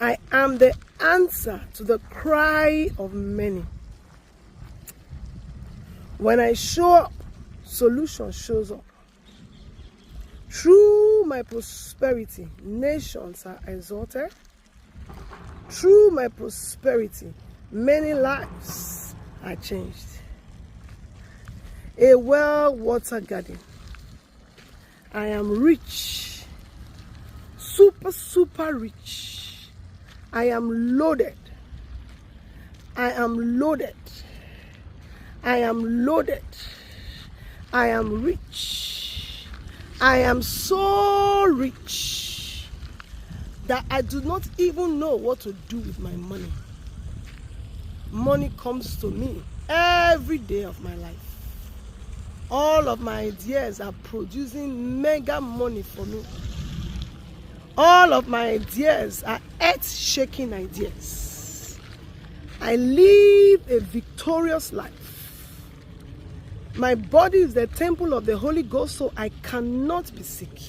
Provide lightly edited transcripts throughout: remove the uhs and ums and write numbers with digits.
I am the answer to the cry of many. When I show up, solution shows up. Through my prosperity, nations are exalted. Through my prosperity, many lives are changed. A well-watered garden. I am rich. Super rich. I am loaded. I am loaded. I am loaded. I am rich. I am so rich that I do not even know what to do with my money. Money comes to me every day of my life. All of my ideas are producing mega money for me. All of my ideas are earth-shaking ideas. I live a victorious life. My body is the temple of the Holy Ghost, so I cannot be sick.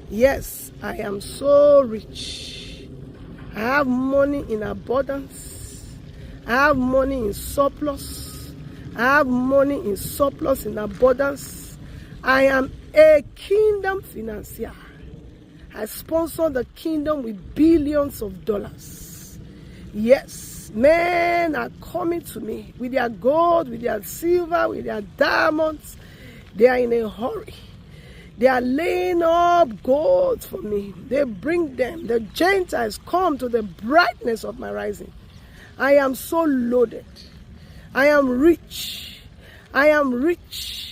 Yes, I am so rich. I have money in abundance. I have money in surplus. I have money in surplus in abundance. I am a kingdom financier. I sponsor the kingdom with billions of dollars. Yes, men are coming to me with their gold, with their silver, with their diamonds. They are in a hurry. They are laying up gold for me. They bring them. The Gentiles come to the brightness of my rising. I am so loaded. I am rich. I am rich.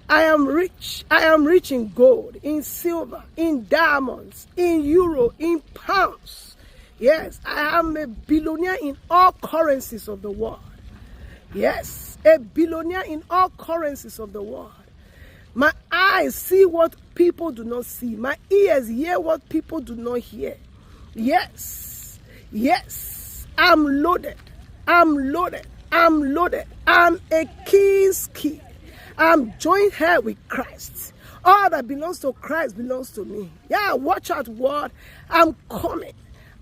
I am rich. I am rich in gold, in silver, in diamonds, in euro, in pounds. Yes, I am a billionaire in all currencies of the world. Yes, a billionaire in all currencies of the world. My eyes see what people do not see. My ears hear what people do not hear. Yes, yes, I'm loaded. I'm loaded. I'm loaded. I'm a king's kid. I'm joined here with Christ. All that belongs to Christ belongs to me. Yeah, watch out, world. I'm coming.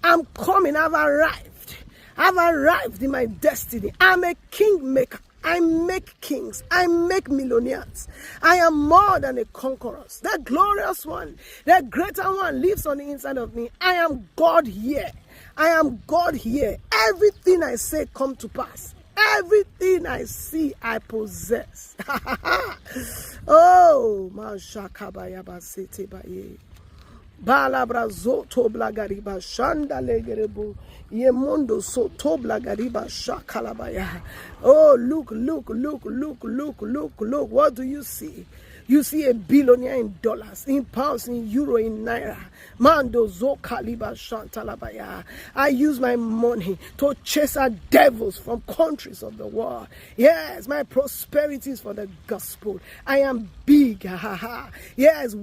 I'm coming. I've arrived. I've arrived in my destiny. I'm a kingmaker. I make kings. I make millionaires. I am more than a conqueror. The glorious one, the greater one lives on the inside of me. I am God here. I am God here. Everything I say come to pass. Everything I see, I possess. Oh, Mashakabayaba Sete Baye. Balabra zoto blagariba shanda legerebo yemondo soto blagariba shakalabaya. Oh, look. What do you see? You see a billionaire in dollars, in pounds, in euro, in naira. Mando zo kaliba shantalabaya. I use my money to chase out devils from countries of the world. Yes, my prosperity is for the gospel. I am big. Yes.